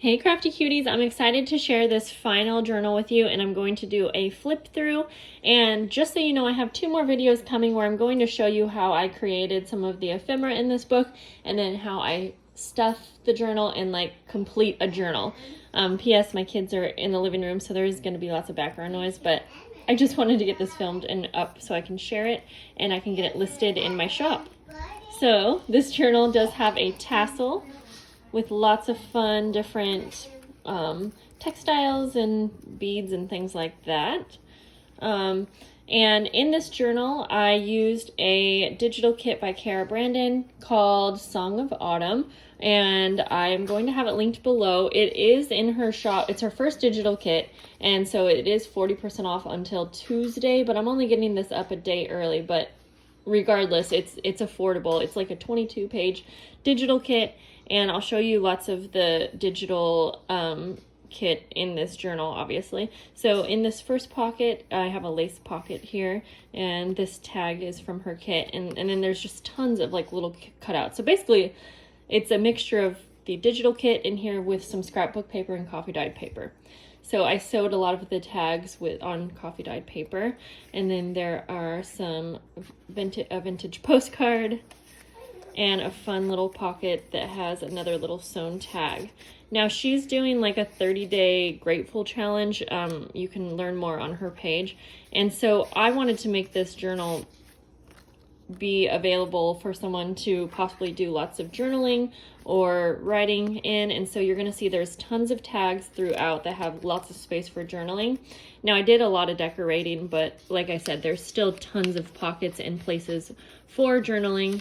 Hey Crafty Cuties, I'm excited to share this final journal with you, and I'm going to do a flip through. And just so you know, I have 2 more videos coming where I'm going to show you how I created some of the ephemera in this book, and then how I stuff the journal and like complete a journal. P.S. My kids are in the living room, so there is going to be lots of background noise, but I just wanted to get this filmed and up so I can share it and I can get it listed in my shop. So this journal does have a tassel with lots of fun different textiles and beads and things like that. And in this journal, I used a digital kit by Kara Brandon called Song of Autumn, and I'm going to have it linked below. It is in her shop. It's her first digital kit, and so it is 40% off until Tuesday, but I'm only getting this up a day early, but regardless, it's affordable. It's like a 22-page digital kit, and I'll show you lots of the digital kit in this journal, obviously. So in this first pocket, I have a lace pocket here, and this tag is from her kit, and then there's just tons of like little cutouts. So basically, it's a mixture of the digital kit in here with some scrapbook paper and coffee dyed paper. So I sewed a lot of the tags on coffee dyed paper, and then there are some vintage postcard and a fun little pocket that has another little sewn tag. Now she's doing like a 30-day grateful challenge. You can learn more on her page. And so I wanted to make this journal be available for someone to possibly do lots of journaling or writing in, and so you're going to see there's tons of tags throughout that have lots of space for journaling. Now I did a lot of decorating, but like I said, there's still tons of pockets and places for journaling.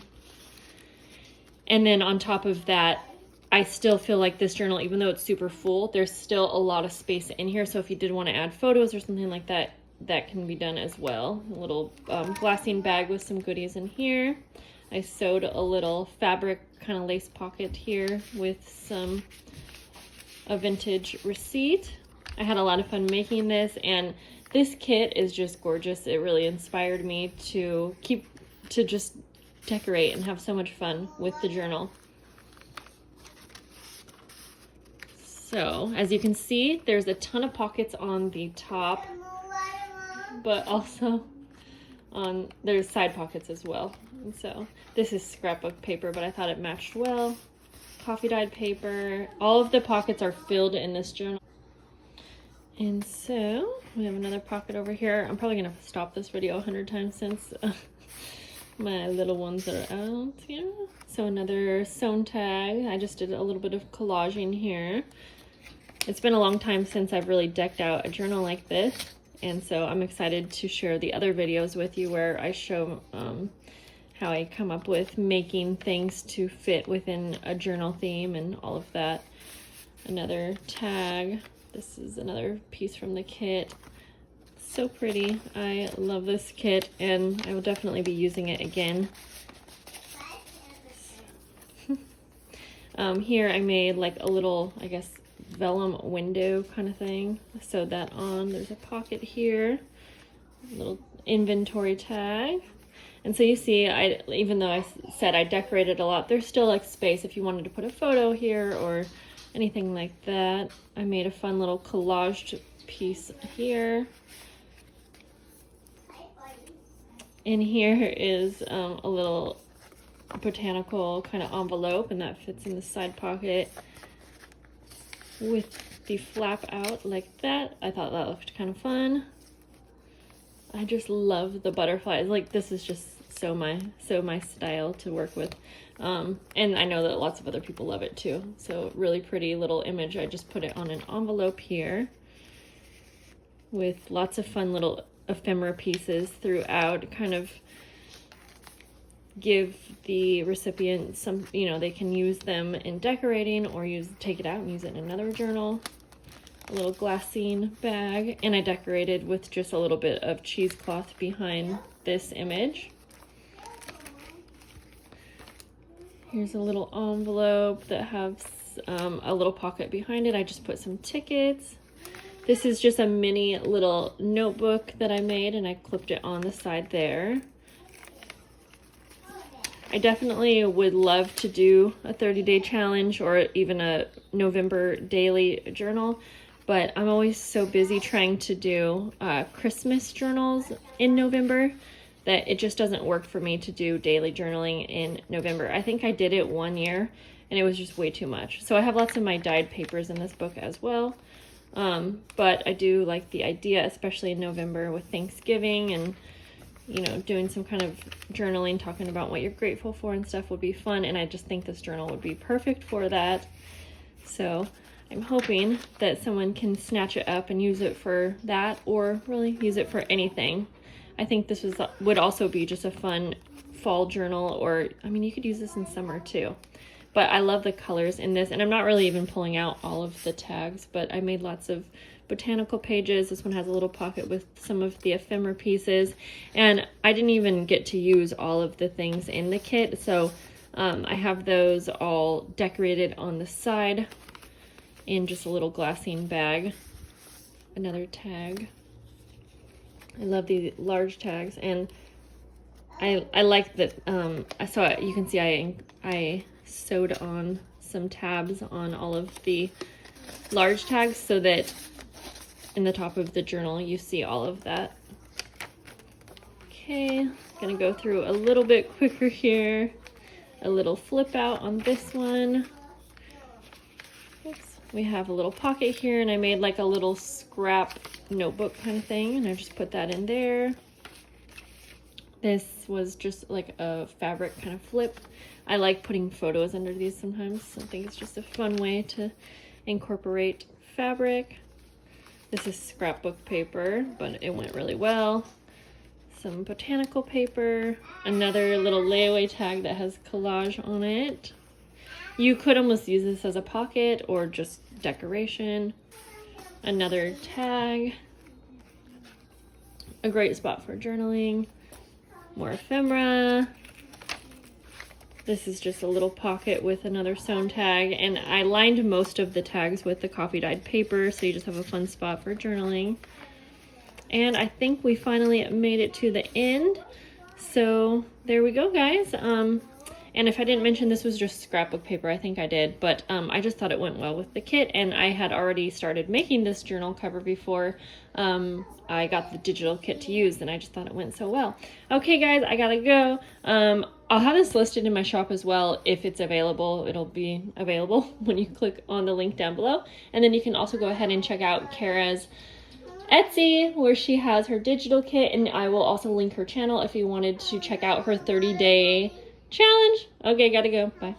And then on top of that, I still feel like this journal, even though it's super full, there's still a lot of space in here. So if you did want to add photos or something like that, that can be done as well. A little glassine bag with some goodies in here. I sewed a little fabric kind of lace pocket here with a vintage receipt. I had a lot of fun making this, and this kit is just gorgeous. It really inspired me to just decorate and have so much fun with the journal. So as you can see, there's a ton of pockets on the top, but also there's side pockets as well. And so this is scrapbook paper, but I thought it matched well. Coffee dyed paper. All of the pockets are filled in this journal. And so we have another pocket over here. I'm probably gonna stop this video 100 times since my little ones are out here. So another sewn tag. I just did a little bit of collaging here. It's been a long time since I've really decked out a journal like this, and so I'm excited to share the other videos with you where I show how I come up with making things to fit within a journal theme and all of that. Another tag. This is another piece from the kit. So pretty. I love this kit, and I will definitely be using it again. Here I made like a little, I guess, vellum window kind of thing. Sewed that on. There's a pocket here, a little inventory tag. And so you see, even though I said I decorated a lot, there's still like space if you wanted to put a photo here or anything like that. I made a fun little collaged piece here. And here is a little botanical kind of envelope, and that fits in the side pocket with the flap out like that. I thought that looked kind of fun. I just love the butterflies. Like, this is just so my style to work with. And I know that lots of other people love it too. So really pretty little image. I just put it on an envelope here with lots of fun little ephemera pieces throughout, kind of give the recipient some, they can use them in decorating or take it out and use it in another journal. A little glassine bag, and I decorated with just a little bit of cheesecloth behind this image. Here's a little envelope that has a little pocket behind it. I just put some tickets. This is just a mini little notebook that I made, and I clipped it on the side there. I definitely would love to do a 30-day challenge or even a November daily journal, but I'm always so busy trying to do Christmas journals in November that it just doesn't work for me to do daily journaling in November. I think I did it one year and it was just way too much. So I have lots of my dyed papers in this book as well. But I do like the idea, especially in November with Thanksgiving and, you know, doing some kind of journaling, talking about what you're grateful for and stuff would be fun. And I just think this journal would be perfect for that. So I'm hoping that someone can snatch it up and use it for that, or really use it for anything. I think this would also be just a fun fall journal, or, I mean, you could use this in summer too. But I love the colors in this, and I'm not really even pulling out all of the tags, but I made lots of botanical pages. This one has a little pocket with some of the ephemera pieces, and I didn't even get to use all of the things in the kit, so I have those all decorated on the side in just a little glassine bag. Another tag. I love these large tags, and I like that. I saw it. You can see I sewed on some tabs on all of the large tags so that in the top of the journal you see all of that. Okay, gonna go through a little bit quicker here. A little flip out on this one. Oops. We have a little pocket here, and I made like a little scrap notebook kind of thing, and I just put that in there. This was just like a fabric kind of flip. I like putting photos under these sometimes. I think it's just a fun way to incorporate fabric. This is scrapbook paper, but it went really well. Some botanical paper. Another little layaway tag that has collage on it. You could almost use this as a pocket or just decoration. Another tag. A great spot for journaling. More ephemera. This is just a little pocket with another sewn tag, and I lined most of the tags with the coffee dyed paper, so you just have a fun spot for journaling. And I think we finally made it to the end. So there we go, guys. And if I didn't mention, this was just scrapbook paper, I think I did, but I just thought it went well with the kit, and I had already started making this journal cover before I got the digital kit to use, and I just thought it went so well. Okay, guys, I gotta go. I'll have this listed in my shop as well. If it's available, it'll be available when you click on the link down below. And then you can also go ahead and check out Kara's Etsy, where she has her digital kit, and I will also link her channel if you wanted to check out her 30-day challenge. Okay, gotta go. Bye.